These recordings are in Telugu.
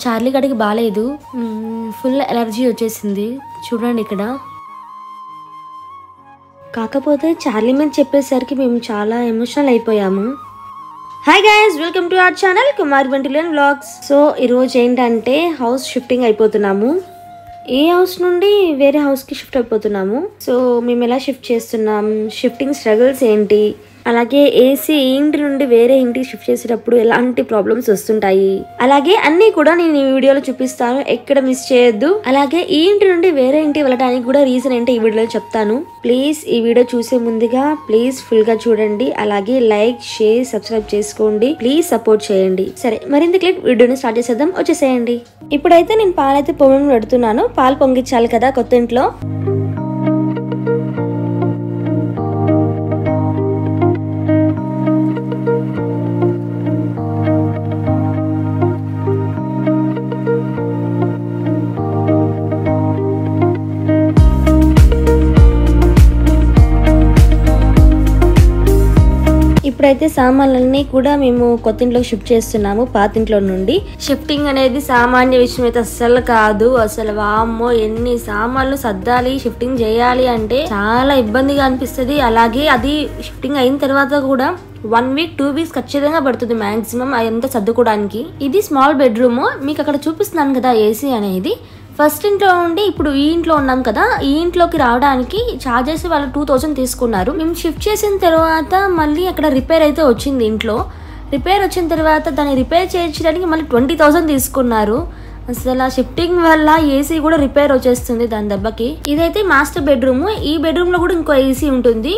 చార్లీ గడికి బాగాలేదు, ఫుల్ ఎలర్జీ వచ్చేసింది చూడండి ఇక్కడ. కాకపోతే చార్లీ మీద చెప్పేసరికి మేము చాలా ఎమోషనల్ అయిపోయాము. Hi guys, welcome to our channel Kumar వెంటిలియన్ వ్లాగ్స్. సో ఈరోజు ఏంటంటే హౌస్ షిఫ్టింగ్ అయిపోతున్నాము. ఏ హౌస్ నుండి వేరే హౌస్కి షిఫ్ట్ అయిపోతున్నాము. సో మేము ఎలా షిఫ్ట్ చేస్తున్నాం, షిఫ్టింగ్ స్ట్రగుల్స్ ఏంటి, అలాగే ఏసీ ఇంటి నుండి వేరే ఇంటికి షిఫ్ట్ చేసేటప్పుడు ఎలాంటి ప్రాబ్లమ్స్ వస్తుంటాయి, అలాగే అన్ని కూడా నేను ఈ వీడియోలో చూపిస్తాను, ఎక్కడ మిస్ చేయొద్దు. అలాగే ఈ ఇంటి నుండి వేరే ఇంటికి వెళ్ళడానికి కూడా రీజన్ ఏంటో ఈ వీడియోలో చెప్తాను. ప్లీజ్ ఈ వీడియో చూసే ముందుగా ప్లీజ్ ఫుల్ గా చూడండి, అలాగే లైక్, షేర్, సబ్స్క్రైబ్ చేసుకోండి. ప్లీజ్ సపోర్ట్ చేయండి. సరే, మరింత క్లిక్ వీడియోని స్టార్ట్ చేసేద్దాం, వచ్చేసేయండి. ఇప్పుడైతే నేను పాలైతే పొంగి పెడుతున్నాను. పాలు పొంగించాలి కదా కొత్త ఇంట్లో. ఇప్పుడైతే సామాన్లన్నీ కూడా మేము కొత్త ఇంట్లోకి షిఫ్ట్ చేస్తున్నాము పాత ఇంట్లో నుండి. షిఫ్టింగ్ అనేది సామాన్య విషయం అయితే అస్సలు కాదు. అసలు వామ్మో, ఎన్ని సామాన్లు సర్దాలి, షిఫ్టింగ్ చేయాలి అంటే చాలా ఇబ్బందిగా అనిపిస్తుంది. అలాగే అది షిఫ్టింగ్ అయిన తర్వాత కూడా 1 వీక్ 2 వీక్స్ ఖచ్చితంగా పడుతుంది మాక్సిమం అదంతా సర్దుకోవడానికి. ఇది స్మాల్ బెడ్రూమ్, మీకు అక్కడ చూపిస్తున్నాను కదా ఏసీ అనేది. ఫస్ట్ ఇంట్లో ఉండి ఇప్పుడు ఈ ఇంట్లో ఉన్నాం కదా, ఈ ఇంట్లోకి రావడానికి ఛార్జెస్ వాళ్ళు 2000 తీసుకున్నారు. మేము షిఫ్ట్ చేసిన తర్వాత మళ్ళీ అక్కడ రిపేర్ అయితే వచ్చింది. ఇంట్లో రిపేర్ వచ్చిన తర్వాత దాన్ని రిపేర్ చేయించడానికి మళ్ళీ 20,000 తీసుకున్నారు. అసలు షిఫ్టింగ్ వల్ల ఏసీ కూడా రిపేర్ వచ్చేస్తుంది దాని దెబ్బకి. ఇదైతే మాస్టర్ బెడ్రూమ్. ఈ బెడ్రూమ్ లో కూడా ఇంకో ఏసీ ఉంటుంది.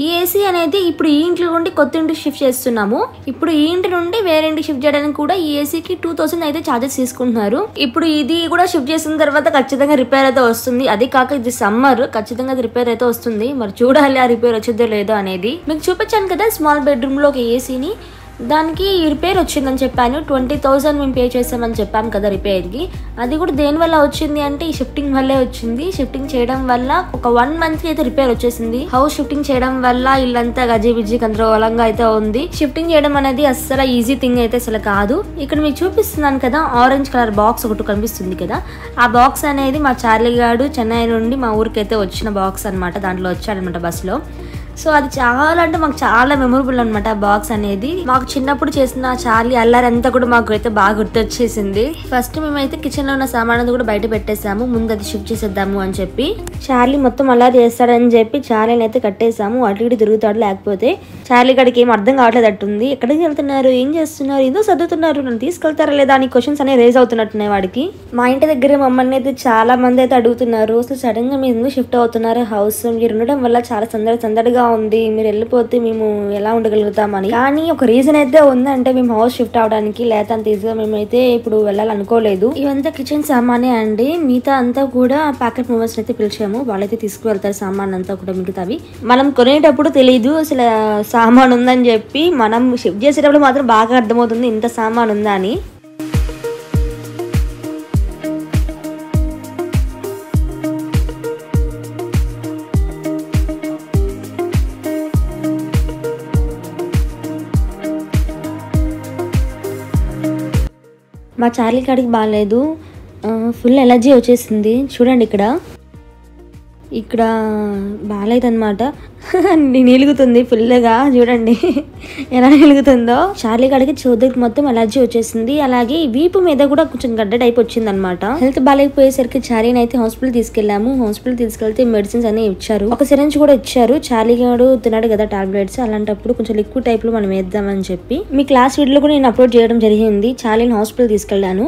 ఈ ఏసీ అనేది ఇప్పుడు ఈ ఇంట్లో నుండి కొత్త ఇంటికి షిఫ్ట్ చేస్తున్నాము. ఇప్పుడు ఈ ఇంటి నుండి వేరే ఇంటికి షిఫ్ట్ చేయడానికి కూడా ఈ ఏసీకి 2000 అయితే ఛార్జెస్ తీసుకుంటున్నారు. ఇప్పుడు ఇది కూడా షిఫ్ట్ చేసిన తర్వాత ఖచ్చితంగా రిపేర్ అయితే వస్తుంది. అది కాక ఇది సమ్మర్, ఖచ్చితంగా అది రిపేర్ అయితే వస్తుంది. మరి చూడాలి ఆ రిపేర్ వచ్చిందో లేదో అనేది. మీకు చూపించాను కదా స్మాల్ బెడ్రూమ్ లో ఒక ఏసీని, దానికి రిపేర్ వచ్చిందని చెప్పాను. 20,000 మేము పే చేసామని చెప్పాను కదా రిపేర్కి. అది కూడా దేని వల్ల వచ్చింది అంటే ఈ షిఫ్టింగ్ వల్లే వచ్చింది. షిఫ్టింగ్ చేయడం వల్ల ఒక 1 మంత్ అయితే రిపేర్ వచ్చేసింది. హౌస్ షిఫ్టింగ్ చేయడం వల్ల ఇల్లంతా గజిబిజి గందరగోళంగా అయితే ఉంది. షిఫ్టింగ్ చేయడం అనేది అస్సలు ఈజీ థింగ్ అయితే అసలు కాదు. ఇక్కడ మీకు చూపిస్తున్నాను కదా, ఆరెంజ్ కలర్ బాక్స్ ఒకటి కనిపిస్తుంది కదా, ఆ బాక్స్ అనేది మా చార్లీ గాడు చెన్నై నుండి మా ఊరికి అయితే వచ్చిన బాక్స్ అనమాట. దాంట్లో వచ్చాడనమాట బస్సులో. సో అది చాలా అంటే మాకు చాలా మెమొరబుల్ అనమాట ఆ బాక్స్ అనేది. మాకు చిన్నప్పుడు చేసిన చార్లీ అల్లరి అంతా కూడా మాకు అయితే బాగా గుర్తొచ్చేసింది. ఫస్ట్ మేమైతే కిచెన్ లో ఉన్న సామాన్ కూడా బయట పెట్టేసాము, ముందు అది షిఫ్ట్ చేసేద్దాము అని చెప్పి. చార్లీ మొత్తం అల్లరి చేస్తాడని చెప్పి చార్లీని అయితే కట్టేసాము. అటు ఇటు తిరుగుతాడు, లేకపోతే చార్లీ గడికి ఏం అర్థం కావట్లేదు అట్టుంది. ఎక్కడికి వెళ్తున్నారు, ఏం చేస్తున్నారు, ఏదో సర్దుతున్నారు, నన్ను తీసుకెళ్తారా లేదా అని క్వశ్చన్స్ అనేవి రేజ్ అవుతున్నట్టున్నాయి వాడికి. మా ఇంటి దగ్గర మమ్మల్ని అయితే చాలా మంది అయితే అడుగుతున్నారు, అసలు సడన్ గా మీరు ఎందుకు షిఫ్ట్ అవుతున్నారు హౌస్, మీరు ఉండడం వల్ల చాలా సందడిగా ఉంది, మీరు వెళ్ళిపోతే మేము ఎలా ఉండగలుగుతామని. కానీ ఒక రీజన్ అయితే ఉందంటే మేము హౌస్ షిఫ్ట్ అవడానికి, లేత అంత ఈజీగా మేమైతే ఇప్పుడు వెళ్ళాలనుకోలేదు. ఇవంతా కిచెన్ సామానే అండి. మిగతా అంతా కూడా ప్యాకెట్ మూవర్స్ అయితే పిలిచాము, వాళ్ళైతే తీసుకువెళ్తారు సామాన్ అంతా కూడా. మిగతావి మనం కొనేటప్పుడు తెలియదు అసలు సామాన్ ఉందని చెప్పి, మనం షిఫ్ట్ చేసేటప్పుడు మాత్రం బాగా అర్థమవుతుంది ఇంత సామాన్ ఉందా అని. మా చార్లీ కాడికి బాగాలేదు, ఫుల్ ఎలర్జీ వచ్చేసింది. చూడండి ఇక్కడ బాగాలేదన్నమాట. నిలుగుతుంది ఫుల్గా, చూడండి ఎలా నిలుగుతుందో. చార్లీ కాడికి చోదరికి మొత్తం ఎలర్జీ వచ్చేసింది. అలాగే వీపు మీద కూడా కొంచెం గడ్డ టైప్ వచ్చింది అనమాట. హెల్త్ బాగాలేకపోయేసరికి చార్లీని అయితే హాస్పిటల్ తీసుకెళ్లాము. హాస్పిటల్ తీసుకెళ్తే మెడిసిన్స్ అనేవి ఇచ్చారు, ఒక సిరంజ్ కూడా ఇచ్చారు. చార్లీ గాడు తిన్నాడు కదా టాబ్లెట్స్, అలాంటప్పుడు కొంచెం లిక్విడ్ టైప్ లో మనం వేద్దామని చెప్పి మీ క్లాస్ వీడియోలో కూడా నేను అప్లోడ్ చేయడం జరిగింది. చార్లీని హాస్పిటల్ తీసుకెళ్లాను.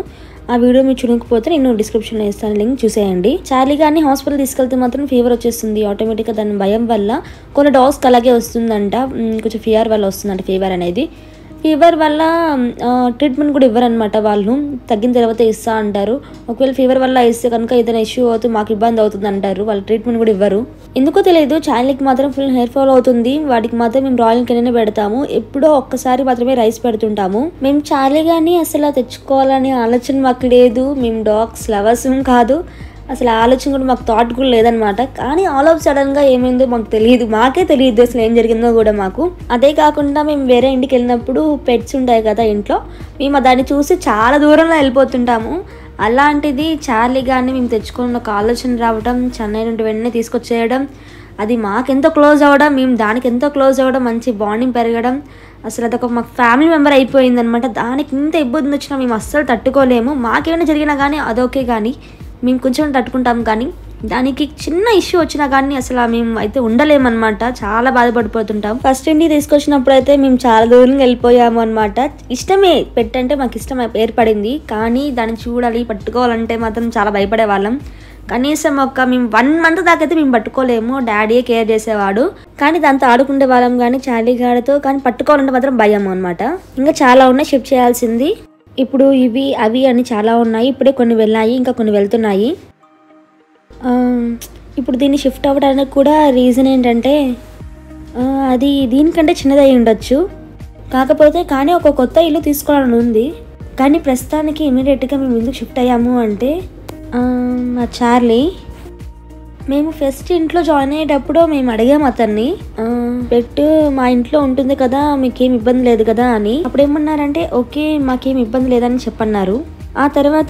ఆ వీడియో మీరు చూడకపోతే నేను డిస్క్రిప్షన్లో ఇస్తాను, లింక్ చూసేయండి. చార్లీ గారిని హాస్పిటల్ తీసుకెళ్తే మాత్రం ఫీవర్ వచ్చేస్తుంది ఆటోమేటిక్గా. దాని భయం వల్ల కొన్ని డాగ్స్కి అలాగే వస్తుందంట, కొంచెం ఫీవర్ వల్ల వస్తుందంట ఫీవర్ అనేది. ఫీవర్ వల్ల ట్రీట్మెంట్ కూడా ఇవ్వరనమాట వాళ్ళు, తగ్గిన తర్వాత ఇస్తా అంటారు. ఒకవేళ ఫీవర్ వల్ల ఇస్తే కనుక ఏదైనా ఇష్యూ అవుతుంది, మాకు ఇబ్బంది అవుతుంది అంటారు, వాళ్ళు ట్రీట్మెంట్ కూడా ఇవ్వరు. ఎందుకో తెలియదు, చార్లీకి మాత్రం ఫుల్ హెయిర్ ఫాల్ అవుతుంది. వాడికి మాత్రం మేము రాయల్ కెనీనే పెడతాము, ఎప్పుడో ఒక్కసారి మాత్రమే రైస్ పెడుతుంటాము. మేము చార్లీ గాని అసలు తెచ్చుకోవాలనే ఆలోచన మాకు లేదు. మేము డాగ్స్ లవర్స్ కాదు, అసలు ఆలోచన కూడా మాకు థాట్ కూడా లేదనమాట. కానీ ఆల్ ఆఫ్ సడన్గా ఏమైందో మాకు తెలియదు, మాకే తెలియదు అసలు ఏం జరిగిందో కూడా మాకు. అదే కాకుండా మేము వేరే ఇంటికి వెళ్ళినప్పుడు పెట్స్ ఉంటాయి కదా ఇంట్లో, మేము దాన్ని చూసి చాలా దూరంలో వెళ్ళిపోతుంటాము. అలాంటిది చార్లీ గారిని మేము తెచ్చుకున్న ఒక ఆలోచన రావడం, చెన్నై నుండి వెంటనే తీసుకొచ్చేయడం, అది మాకెంతో క్లోజ్ అవ్వడం, మేము దానికి ఎంతో క్లోజ్ అవ్వడం, మంచి బాండింగ్ పెరగడం, అసలు అదొక మాకు ఫ్యామిలీ మెంబర్ అయిపోయింది అనమాట. దానికి ఇంత ఇబ్బంది వచ్చినా మేము అస్సలు తట్టుకోలేము. మాకేమైనా జరిగినా కానీ అదొకే, కానీ మేము కొంచెం తట్టుకుంటాం. కానీ దానికి చిన్న ఇష్యూ వచ్చినా కానీ అసలు మేము అయితే ఉండలేమన్నమాట, చాలా బాధపడిపోతుంటాం. ఫస్ట్ ఇంటికి తీసుకొచ్చినప్పుడు అయితే మేము చాలా దూరంగా వెళ్ళిపోయాము అనమాట. ఇష్టమే, పెట్టంటే మాకు ఇష్టం ఏర్పడింది, కానీ దాన్ని చూడాలి పట్టుకోవాలంటే మాత్రం చాలా భయపడే వాళ్ళం. కనీసం మేము 1 month దాకా అయితే మేము పట్టుకోలేము, డాడీయే కేర్ చేసేవాడు. కానీ దాంతో ఆడుకుంటే వాళ్ళం కానీ చార్లీ గాడితో, కానీ పట్టుకోవాలంటే మాత్రం భయం అనమాట. ఇంకా చాలా ఉన్నాయి షిఫ్ట్ చేయాల్సింది. ఇప్పుడు ఇవి అవి అని చాలా ఉన్నాయి, ఇప్పుడే కొన్ని వెళ్ళాయి, ఇంకా కొన్ని వెళ్తున్నాయి. ఇప్పుడు దీన్ని షిఫ్ట్ అవ్వడానికి కూడా రీజన్ ఏంటంటే అది దీనికంటే చిన్నదై ఉండొచ్చు, కాకపోతే కానీ ఒక కొత్త ఇల్లు తీసుకోవాలని ఉంది. కానీ ప్రస్తుతానికి ఇమీడియట్గా మేము ఎందుకు షిఫ్ట్ అయ్యాము అంటే మా చార్లీ, మేము ఫస్ట్ ఇంట్లో జాయిన్ అయ్యేటప్పుడు మేము అడిగాము అతన్ని, పెట్ మా ఇంట్లో ఉంటుంది కదా, మీకేం ఇబ్బంది లేదు కదా అని. అప్పుడు ఏమన్నారంటే ఓకే మాకేం ఇబ్బంది లేదని చెప్పన్నారు. ఆ తర్వాత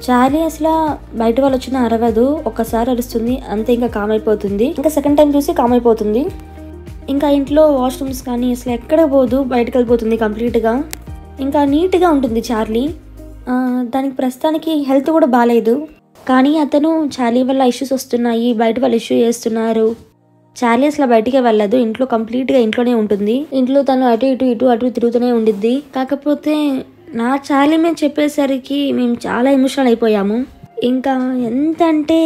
చార్లీ అసలు బయట వాళ్ళు వచ్చిన అరవదు, ఒక్కసారి అరుస్తుంది అంతే, ఇంకా కామ్ అయిపోతుంది. ఇంకా సెకండ్ టైం చూసి కామ్ అయిపోతుంది. ఇంకా ఇంట్లో వాష్రూమ్స్ కానీ అసలు ఎక్కడ పోదు, బయటకు వెళ్ళిపోతుంది కంప్లీట్గా. ఇంకా నీట్గా ఉంటుంది చార్లీ. దానికి ప్రస్తుతానికి హెల్త్ కూడా బాగాలేదు, కానీ అతను చార్లీ వల్ల ఇష్యూస్ వస్తున్నాయి, బయట వాళ్ళు ఇష్యూ చేస్తున్నారు. చార్లీ అసలు బయటికే వెళ్ళదు, ఇంట్లో కంప్లీట్గా ఇంట్లోనే ఉంటుంది. ఇంట్లో తను అటు ఇటు తిరుగుతూనే ఉండిద్ది. కాకపోతే నా చార్లీ మేము చెప్పేసరికి మేము చాలా ఎమోషనల్ అయిపోయాము. ఇంకా ఎంత అంటే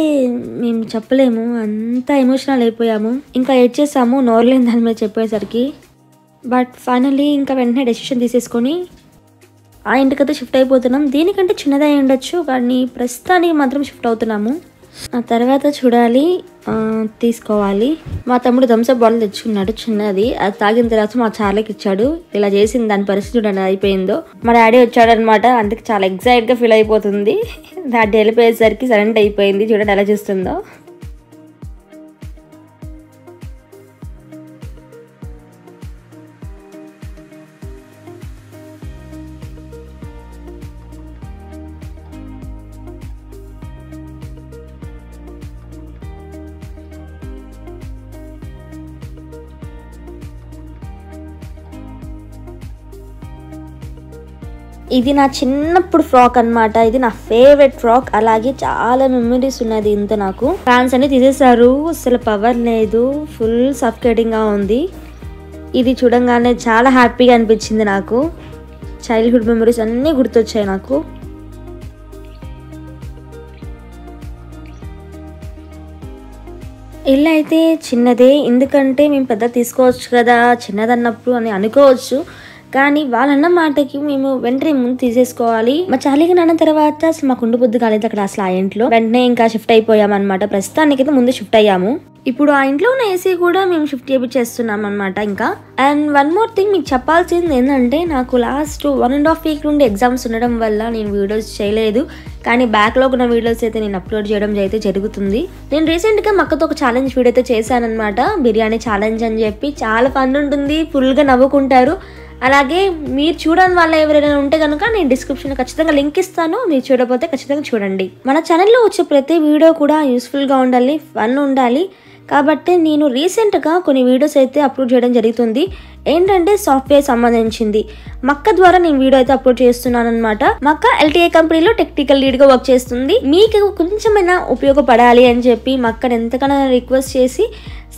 మేము చెప్పలేము, అంత ఎమోషనల్ అయిపోయాము. ఇంకా ఏడ్చేసాము నోర్లేని దాని మీద చెప్పేసరికి. బట్ ఫైనల్లీ ఇంకా వెంటనే డెసిషన్ తీసేసుకొని ఆ ఇంటికైతే షిఫ్ట్ అయిపోతున్నాం. దీనికంటే చిన్నదై ఉండొచ్చు, కానీ ప్రస్తుతానికి మాత్రం షిఫ్ట్ అవుతున్నాము. ఆ తర్వాత చూడాలి, తీసుకోవాలి. మా తమ్ముడు థమ్స్అప్ బాటిల్ తెచ్చుకున్నాడు చిన్నది, అది తాగిన తర్వాత మా చార్లీకి ఇచ్చాడు. ఇలా చేసింది దాని పరిస్థితి చూడండి అయిపోయిందో. మా డాడీ వచ్చాడనమాట, అందుకే చాలా ఎగ్జైట్గా ఫీల్ అయిపోతుంది. డాడీ వెళ్ళిపోయేసరికి సరెంట్ అయిపోయింది, చూడండి ఎలా చూస్తుందో. ఇది నా చిన్నప్పుడు ఫ్రాక్ అనమాట, ఇది నా ఫేవరెట్ ఫ్రాక్. అలాగే చాలా మెమరీస్ ఉన్నాయి దీంతో నాకు. ఫ్యాన్స్ అన్ని తీసేసారు, అసలు పవర్ లేదు, ఫుల్ సఫికేటింగ్ గా ఉంది. ఇది చూడంగానే చాలా హ్యాపీగా అనిపించింది నాకు. చైల్డ్హుడ్ మెమరీస్ అన్నీ గుర్తొచ్చాయి నాకు. ఇల్లు అయితే చిన్నదే, ఎందుకంటే మేము పెద్ద తీసుకోవచ్చు కదా చిన్నదన్నప్పుడు అని అనుకోవచ్చు. కానీ వాళ్ళన్న మాటకి మేము వెంటనే ముందు తీసేసుకోవాలి. మా చార్లీకి నాన్న తర్వాత అసలు మాకు ఉండిబుద్ధి కాలేదు అక్కడ అసలు ఆ ఇంట్లో. వెంటనే ఇంకా షిఫ్ట్ అయిపోయాం అనమాట. ప్రస్తుతానికైతే ముందు షిఫ్ట్ అయ్యాము. ఇప్పుడు ఆ ఇంట్లో ఉన్న ఏసీ కూడా మేము షిఫ్ట్ చేపిచ్చేస్తున్నాం అనమాట. ఇంకా అండ్ వన్ మోర్ థింగ్ మీకు చెప్పాల్సింది ఏంటంటే, నాకు లాస్ట్ 1.5 week నుండి ఎగ్జామ్స్ ఉండడం వల్ల నేను వీడియోస్ చేయలేదు. కానీ బ్యాక్లాగ్ ఉన్న వీడియోస్ అయితే నేను అప్లోడ్ చేయడం అయితే జరుగుతుంది. నేను రీసెంట్గా మక్కతో ఒక ఛాలెంజ్ వీడియో అయితే చేశానమాట, బిర్యానీ ఛాలెంజ్ అని చెప్పి. చాలా ఫన్ ఉంటుంది, ఫుల్గా నవ్వుకుంటారు. అలాగే మీరు చూడని వాళ్ళ ఎవరైనా ఉంటే కనుక నేను డిస్క్రిప్షన్లో ఖచ్చితంగా లింక్ ఇస్తాను, మీరు చూడకపోతే ఖచ్చితంగా చూడండి. మన ఛానల్లో వచ్చే ప్రతి వీడియో కూడా యూస్ఫుల్గా ఉండాలి, ఫన్ ఉండాలి. కాబట్టి నేను రీసెంట్గా కొన్ని వీడియోస్ అయితే అప్లోడ్ చేయడం జరుగుతుంది. ఏంటంటే సాఫ్ట్వేర్ సంబంధించింది. మక్క ద్వారా నేను వీడియో అయితే అప్లోడ్ చేస్తున్నాను అనమాట. మక్క LTI కంపెనీలో టెక్నికల్ లీడ్గా వర్క్ చేస్తుంది. మీకు కొంచెమైనా ఉపయోగపడాలి అని చెప్పి మక్కను ఎంతకైనా రిక్వెస్ట్ చేసి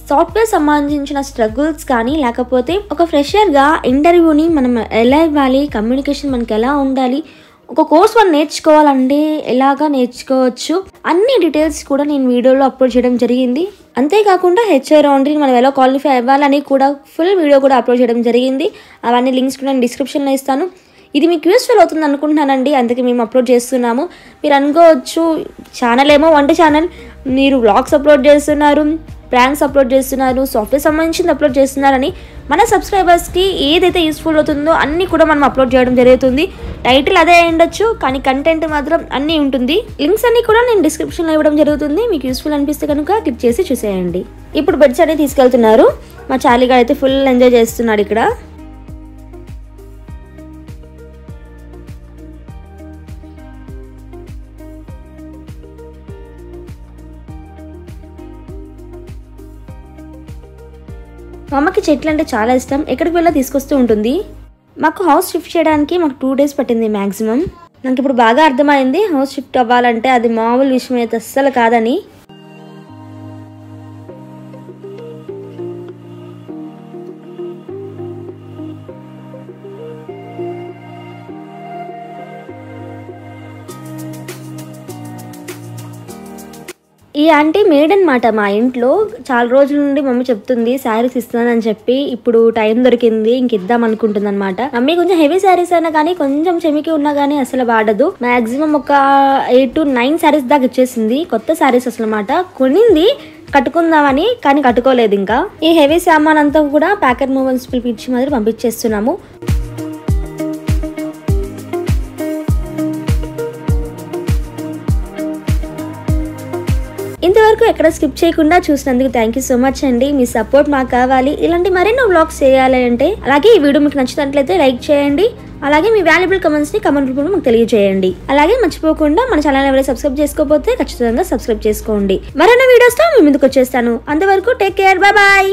సాఫ్ట్వేర్ సంబంధించిన స్ట్రగుల్స్ కానీ, లేకపోతే ఒక ఫ్రెషర్గా ఇంటర్వ్యూని మనం ఎలా ఇవ్వాలి, కమ్యూనికేషన్ మనకి ఎలా ఉండాలి, ఒక కోర్స్ మనం నేర్చుకోవాలంటే ఎలాగా నేర్చుకోవచ్చు, అన్ని డీటెయిల్స్ కూడా నేను వీడియోలో అప్లోడ్ చేయడం జరిగింది. అంతేకాకుండా HR రౌండ్ని మనం ఎలా క్వాలిఫై అవ్వాలని కూడా ఫుల్ వీడియో కూడా అప్లోడ్ చేయడం జరిగింది. అవన్నీ లింక్స్ కూడా నేను డిస్క్రిప్షన్లో ఇస్తాను. ఇది మీకు యూస్ఫుల్ అవుతుంది అనుకుంటున్నానండి, అందుకే మేము అప్లోడ్ చేస్తున్నాము. మీరు అనుకోవచ్చు ఛానల్ ఏమో వంట ఛానల్, మీరు వ్లాగ్స్ అప్లోడ్ చేస్తున్నారు, ప్రాంక్స్ అప్లోడ్ చేస్తున్నారు, సాఫ్ట్వేర్ సంబంధించింది అప్లోడ్ చేస్తున్నారని మన సబ్స్క్రైబర్స్కి ఏదైతే యూస్ఫుల్ అవుతుందో అన్నీ కూడా మనం అప్లోడ్ చేయడం జరుగుతుంది. టైటిల్ అదే ఉండొచ్చు కానీ కంటెంట్ మాత్రం అన్నీ ఉంటుంది. లింక్స్ అన్నీ కూడా నేను డిస్క్రిప్షన్లో ఇవ్వడం జరుగుతుంది. మీకు యూస్ఫుల్ అనిపిస్తే కనుక క్లిక్ చేసి చూసేయండి. ఇప్పుడు బెడ్స్ అనేది తీసుకెళ్తున్నారు. మా చాలీగా అయితే ఫుల్ ఎంజాయ్ చేస్తున్నాడు ఇక్కడ. మా అమ్మకి చెట్లు అంటే చాలా ఇష్టం. ఎక్కడికి వెళ్ళా తీసుకొస్తూ ఉంటుంది. మాకు హౌస్ షిఫ్ట్ చేయడానికి మాకు 2 days పట్టింది మ్యాక్సిమం. నాకు ఇప్పుడు బాగా అర్థమైంది హౌస్ షిఫ్ట్ అవ్వాలంటే అది మామూలు విషయం అయితే అస్సలు కాదని. ఈ ఆంటీ మేడ్ అనమాట మా ఇంట్లో. చాలా రోజుల నుండి మమ్మీ చెప్తుంది శారీస్ ఇస్తానని చెప్పి. ఇప్పుడు టైం దొరికింది, ఇంక ఇద్దాం అనుకుంటుంది అనమాట. మమ్మీ కొంచెం హెవీ శారీస్ అయినా కానీ కొంచెం చెమికి ఉన్నా కానీ అసలు వాడదు. మాక్సిమం ఒక 8 to 9 శారీస్ దాకా ఇచ్చేసింది. కొత్త శారీస్ అసలు మాట కొనింది కట్టుకుందామని, కానీ కట్టుకోలేదు. ఇంకా ఈ హెవీ సామాన్ అంతా కూడా ప్యాకెట్ మూవెన్స్ పిలిపించి మాదిరి పంపించేస్తున్నాము. ఇంతవరకు ఎక్కడ స్కిప్ చేయకుండా చూసినందుకు థ్యాంక్ యూ సో మచ్ అండి. మీ సపోర్ట్ మాకు కావాలి. ఇలాంటి మరెన్నో వ్లాగ్స్ చేయాలి అంటే. అలాగే ఈ వీడియో మీకు నచ్చినట్లయితే లైక్ చేయండి. అలాగే మీ వాల్యుబుల్ కమెంట్స్ ని కమెంట్ రూపంలో మాకు తెలియజేయండి. అలాగే మర్చిపోకుండా మన ఛానల్ ఎవరైనా సబ్స్క్రైబ్ చేసుకోకపోతే ఖచ్చితంగా సబ్స్క్రైబ్ చేసుకోండి. మరెన్నో వీడియోస్ తో మీ ముందుకు వచ్చేస్తాను. అంతవరకు టేక్ కేర్, బాయ్ బాయ్.